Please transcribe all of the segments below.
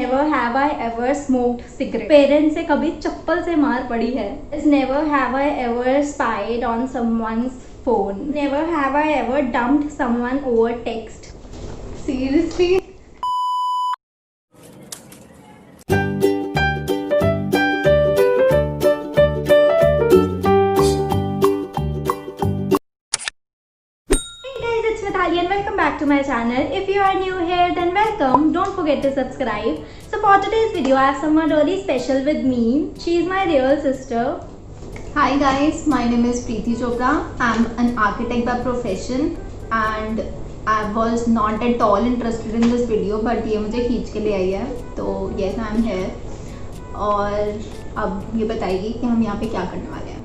never have I ever smoked cigarette. Parents से कभी चप्पल से मार पड़ी है. Never have I ever spied on someone's phone. Never have I ever dumped someone over text. Seriously? And welcome back to my channel. If you are new here, then welcome. Don't forget to subscribe. So for today's video, I have someone really special with me. She is my real sister. Hi guys, my name is Preeti Chopra. I'm an architect by profession and I was not at all interested in this video, but ये मुझे खींच के ले आई है, तो yes I'm here. और अब ये बताइए कि हम यहाँ पे क्या करने वाले हैं.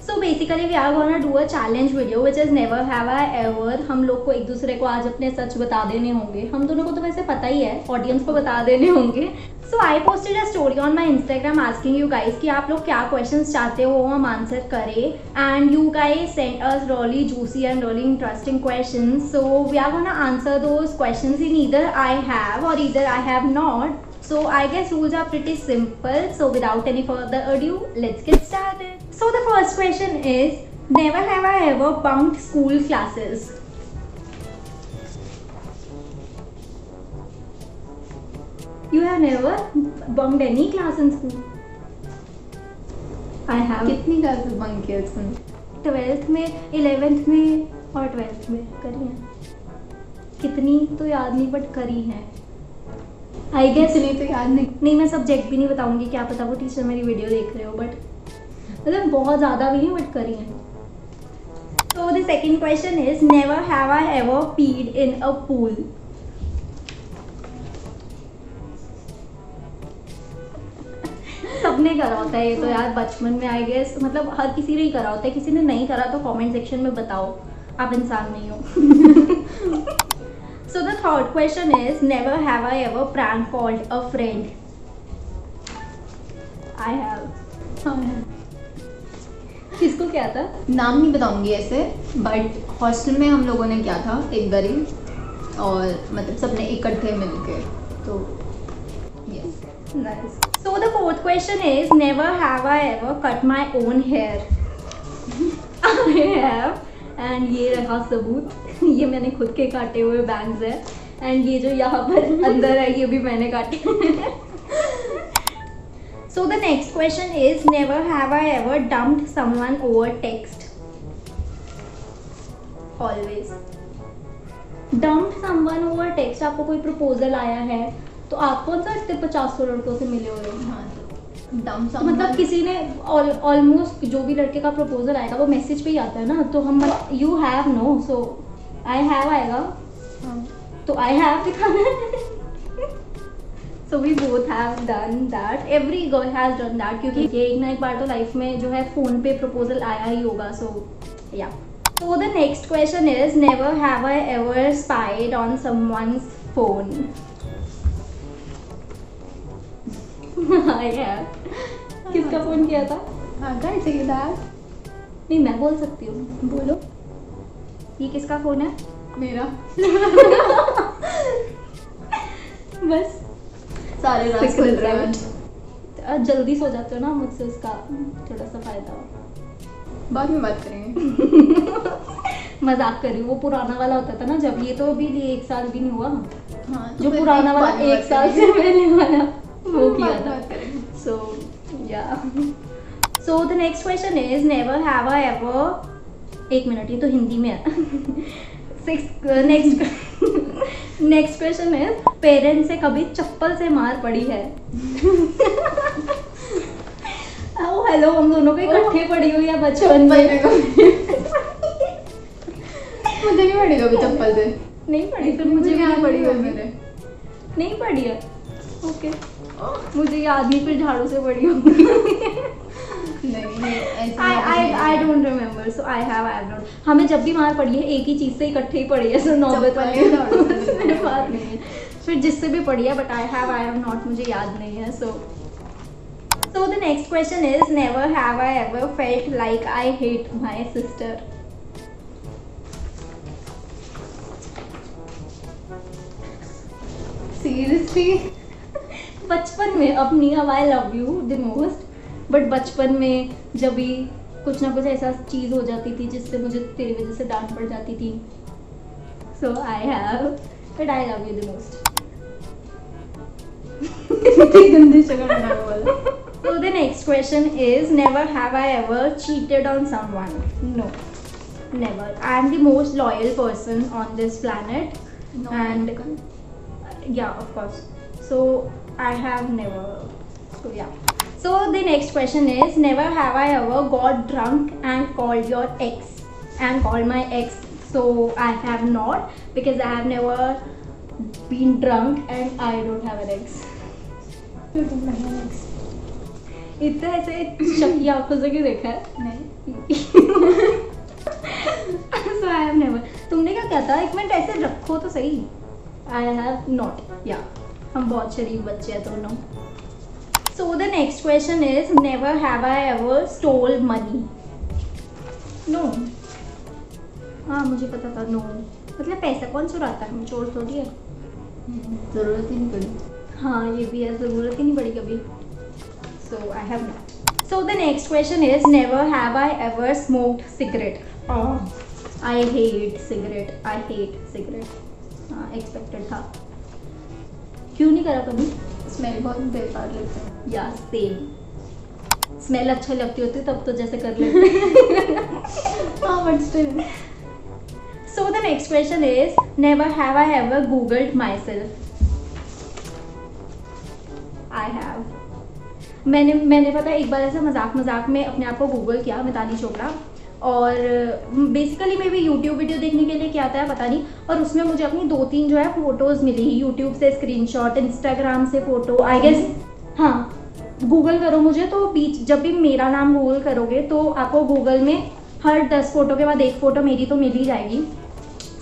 So basically we are gonna do a challenge video which is never have I ever. हम लोग को एक दूसरे को आज अपने सच बता देने होंगे. हम दोनों को तो वैसे पता ही है, ऑडियंस को बता देने होंगे. So I posted a story on my Instagram asking you guys कि आप लोग क्या questions चाहते हो हम आंसर करें. And you guys sent us really juicy and really interesting questions. So we are gonna answer those questions in either I have or either I have not. So I guess rules are pretty simple. So without any further ado, let's get started. So the first question is, never have I ever bunked school classes. You have never bunked any class in school? I have. कितनी classes bunk किए तुमने? 12th में, 11th में और 12th में करी हैं. कितनी तो याद नहीं बट करी हैं. आई गेस इतनी तो याद नहीं. मैं सब्जेक्ट भी नहीं बताऊंगी, क्या पता वो टीचर मेरी वीडियो देख रहे हो, बट मतलब बहुत ज़्यादा भी नहीं बट करी है. So the second question is, never have I ever peed in a pool. सबने करा होता है ये तो यार बचपन में, आई गेस मतलब हर किसी ने ही करा होता है. किसी ने नहीं करा तो कमेंट सेक्शन में बताओ, आप इंसान नहीं हो. So the third question is, never have I ever prank called a friend. I have. किसको क्या था? नाम नहीं बताऊंगी ऐसे, बट हॉस्टल में हम लोगों ने क्या था एक बारी, और मतलब सबने इकट्ठे मिलके, तो yes. Nice. So the fourth question is, never have I ever cut my own hair. I have. And ये रहा सबूत. ये मैंने खुद के काटे हुए बैंग्स है. एंड ये जो यहाँ पर अंदर है ये भी मैंने काटे. So the next question is, never have I ever dumped someone over text. Always. Dumped someone over text. आपको कोई प्रपोजल आया है तो आप कौन सा इतने 50 लड़कों से मिले हुए हो? हाँ, dump तो मतलब किसी ने ऑलमोस्ट जो भी लड़के का प्रपोजल आएगा वो मैसेज पे ही आता है ना, तो हम you have no, so I have आएगा. तो आई हैव दिखाना है. So we both have done that. Every girl has done that, क्योंकि ये एक ना एक बार तो लाइफ में जो है फोन पे प्रपोजल आया ही होगा. सो या. सो the next question is, never have I ever spied on someone's phone. किसका फोन किया था? नहीं मैं बोल सकती हूँ. बोलो. ये किसका फोन है? मेरा. बस सारे राज खुल रहे हैं. जल्दी सो जाते हो ना, मुझसे उसका थोड़ा सा फायदा हो. बाद में बात करेंगे. मजाक कर रही हूँ. वो पुराना वाला होता था ना जब, ये तो अभी 1 साल भी नहीं हुआ. हाँ, जो पुराना वाला 1 साल से पहले वाला वो किया था. So yeah. So the next question is, never have I ever. एक मिनट, ये तो हिंदी में है. नेक्स्ट क्वेश्चन है, पेरेंट्स से कभी चप्पल से मार पड़ी है. ओह हेलो, हम दोनों को इकट्ठे पड़ी हुई है बचपन में. मुझे नहीं पड़ी कभी चप्पल से. नहीं पड़ी, फिर मुझे भी नहीं पड़ी होगी. मैंने नहीं पड़ी है. ओके. मुझे याद नहीं, फिर झाड़ू से पड़ी होगी. I don't remember. So I have not. हमें जब भी मार पड़ी है एक ही चीज से इकट्ठे ही पड़ी है. So नौबत वाली मेरे पास नहीं है. फिर जिससे भी पड़ी है, but I have not. मुझे याद नहीं है. So the next question is, never have I ever felt like I hate my sister. Seriously? बचपन में, अब नहीं, अब आई love you the most, but बचपन में जब भी कुछ ना कुछ ऐसा चीज़ हो जाती थी जिससे मुझे तेरी वजह से डांट पड़ जाती थी, so I have, but I love you the most. गंदी शक्ल बनाने वाला। So the next question is, never have I ever cheated on someone? No, never. I am the most loyal person on this planet, and yeah, of course. So I have never. So yeah. So the next question is, never have I ever got drunk and called your ex and called my ex. So I have not, because I have never been drunk and I don't have an ex. इतना ऐसे शक्की आंखों से क्यों देखा है? नहीं। So I have never. तुमने क्या कहता? एक मिनट ऐसे रखो तो सही। I have not. Yeah. हम बहुत शरीफ बच्चे हैं दोनों। So the next question is, never have I ever stole money? No. हाँ मुझे पता था, no. मतलब पैसा कौन चुराता है? हम चोर थोड़ी है। जरूरत ही नहीं पड़ी। हाँ ये भी है, ज़रूरत ही नहीं पड़ी कभी। So I have not. So the next question is, never have I ever smoked cigarette? Oh, I hate cigarette. I hate cigarette. हाँ expected था। क्यों नहीं करा कभी? स्मेल बहुत बेकार लगता है। या सेम। स्मेल अच्छा लगती होती तब तो जैसे कर लेते। हाँ but still. So the next question is, never have I ever googled myself? I have. मैंने पता है एक बार ऐसे मजाक में अपने आप को गूगल किया, मिताली चोपड़ा, और बेसिकली मैं भी यूट्यूब वीडियो देखने के लिए क्या आता है पता नहीं, और उसमें मुझे अपनी 2-3 जो है फ़ोटोज़ मिली, यूट्यूब से स्क्रीनशॉट, इंस्टाग्राम से फ़ोटो, आई गेस। हाँ गूगल करो मुझे तो बीच, जब भी मेरा नाम गूगल करोगे तो आपको गूगल में हर 10 फ़ोटो के बाद एक फ़ोटो मेरी तो मिल ही जाएगी।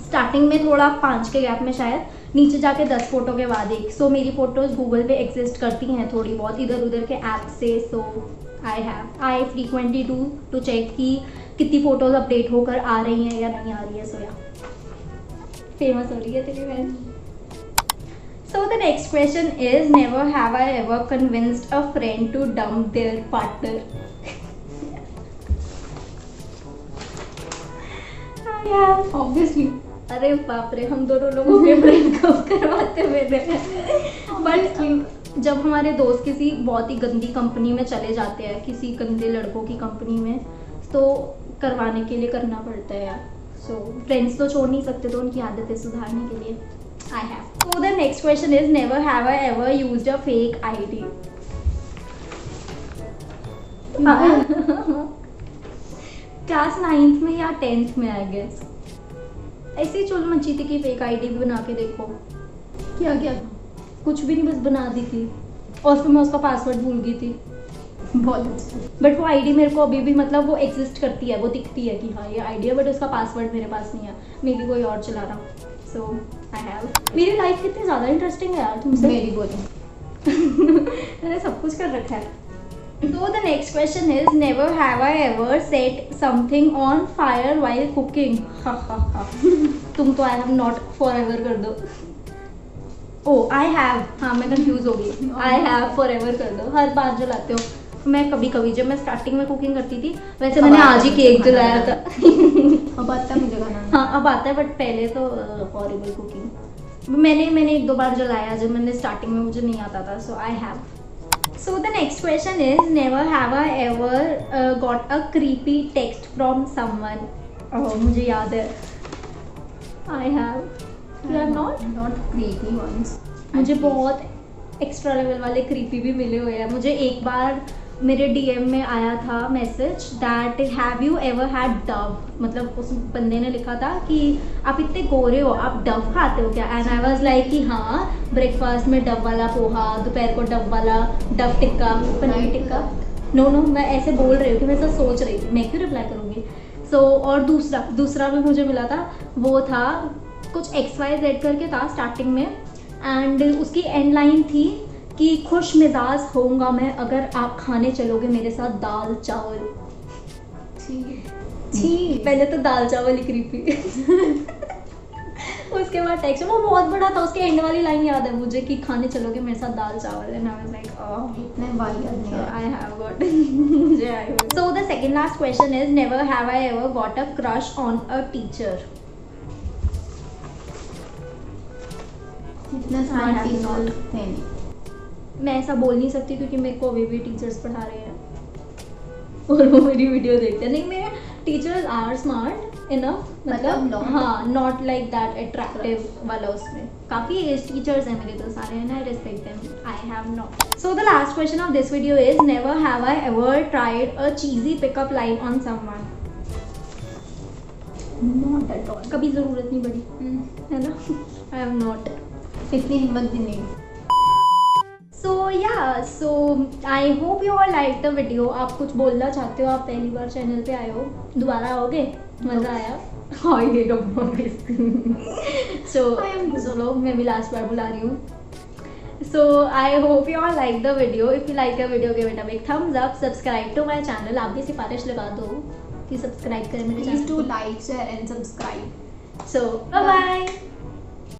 स्टार्टिंग में थोड़ा 5 के गैप में शायद, नीचे जाके 10 फोटो के बाद एक। सो मेरी फ़ोटोज़ गूगल पे एग्जिस्ट करती हैं थोड़ी बहुत इधर उधर के ऐप से। सो आई फ्रीक्वेंटली डू टू चेक कि कितनी फ़ोटोज़ अपडेट होकर आ रही हैं या नहीं आ रही है। सो या फेमस हो रही है तेरी बहन। So the next question is, never have I ever convinced a friend to dump their partner? Obviously. अरे बाप रे, हम दोनों लोगों के ब्रेकअप करवाते हुए थे। बट जब हमारे दोस्त किसी बहुत ही गंदी कंपनी में चले जाते हैं, किसी गंदे लड़कों की कंपनी में, तो करवाने के लिए करना पड़ता है यार। सो फ्रेंड्स तो छोड़ नहीं सकते, तो उनकी आदतें सुधारने के लिए I have. So the next question is, never have I ever used a fake ID? Class 9th में या 10th में आई गेस। ऐसी चुल मची थी कि फेक आईडी भी बना के देखो। क्या क्या? कुछ भी नहीं, बस बना दी थी, और फिर मैं उसका पासवर्ड भूल गई थी। बहुत अच्छा। बट वो आईडी मेरे को अभी भी, मतलब वो एग्जिस्ट करती है, वो दिखती है कि हाँ ये आईडी है, बट उसका पासवर्ड मेरे पास नहीं है, मे बी कोई और चला रहा। सो आई हैव। मेरी लाइफ कितनी ज़्यादा इंटरेस्टिंग है यार तुमसे। मेरी बोली। मैंने सब कुछ कर रखा है। So the next question is, never have I ever set something on fire while cooking? Ha ha ha. तुम तो I have not forever कर दो। Oh I have, हाँ मैं कंफ्यूज हो गई। I have forever कर दो, हर बार जलाते हो। मैं कभी कभी, जब मैं स्टार्टिंग में कुकिंग करती थी, वैसे मैंने आज ही केक जलाया था। अब आता है मुझे खाना। हाँ अब आता है, बट पहले तो हॉरिबल कुकिंग। मैंने 1-2 बार जलाया जब मैंने स्टार्टिंग में, मुझे नहीं आता था। So I have. So the next question is, never have I ever got a creepy text from someone? Oh, मुझे याद है। I have. You have not? Not creepy ones. मुझे बहुत एक्स्ट्रा लेवल वाले क्रीपी भी मिले हुए हैं। मुझे एक बार मेरे डीएम में आया था message that have you ever had Dove, मतलब उस बंदे ने लिखा था कि आप इतने गोरे हो, आप डव खाते हो क्या? एंड आई वाज लाइक कि हाँ, ब्रेकफास्ट में डव वाला पोहा, दोपहर को डव वाला डव टिक्का, पनीर टिक्का। नो मैं ऐसे बोल रही हूँ कि मैं ऐसा सोच रही थी, मैं क्यों रिप्लाई करूँगी। सो और दूसरा भी मुझे मिला था, वो था कुछ XYZ करके था स्टार्टिंग में, एंड उसकी एंड लाइन थी कि खुश मिजाज होऊंगा मैं अगर आप खाने चलोगे मेरे साथ दाल चावल। छी। पहले तो दाल चावल ही क्रीपी। उसके बाद टेक्स्ट वो बहुत बड़ा था, उसके एंड वाली लाइन याद है मुझे कि खाने चलोगे मेरे साथ दाल चावल, and I was like oh इतने बार याद नहीं है। I have got मुझे आई हुई। So the second last question is never have I ever got a crush on a teacher? इतने I smart have teacher not. थे नहीं। मैं ऐसा बोल नहीं सकती क्योंकि मेरे को अभी भी टीचर्स पढ़ा रहे हैं और वो मेरी वीडियो देखते हैं। नहीं, मेरे टीचर्स आर स्मार्ट इनफ, मतलब not- हाँ, नॉट लाइक दैट अट्रैक्टिव वाला। उसमें काफ़ी एज टीचर्स हैं मेरे तो सारे, and I respect them. I have not. So the last question of this video is never have I ever tried a cheesy pickup line on someone? Not at all. कभी ज़रूरत नहीं पड़ी, है ना? I have not. इतनी हिम्मत भी नहीं। So yeah, so I hope you all liked the video. आप कुछ बोलना चाहते हो? आप पहली बार चैनल पे आए हो, दोबारा आओगे? मज़ा आया? हाँ, ये चलो मैं भी लास्ट बार बुला रही हूँ। So I hope you all like the video. If you like the video, give it a big thumbs up. Subscribe to my channel. आप भी सिफारिश लगा दो कि सब्सक्राइब करें मेरे Please चैनल do को। like, share and subscribe. So bye bye.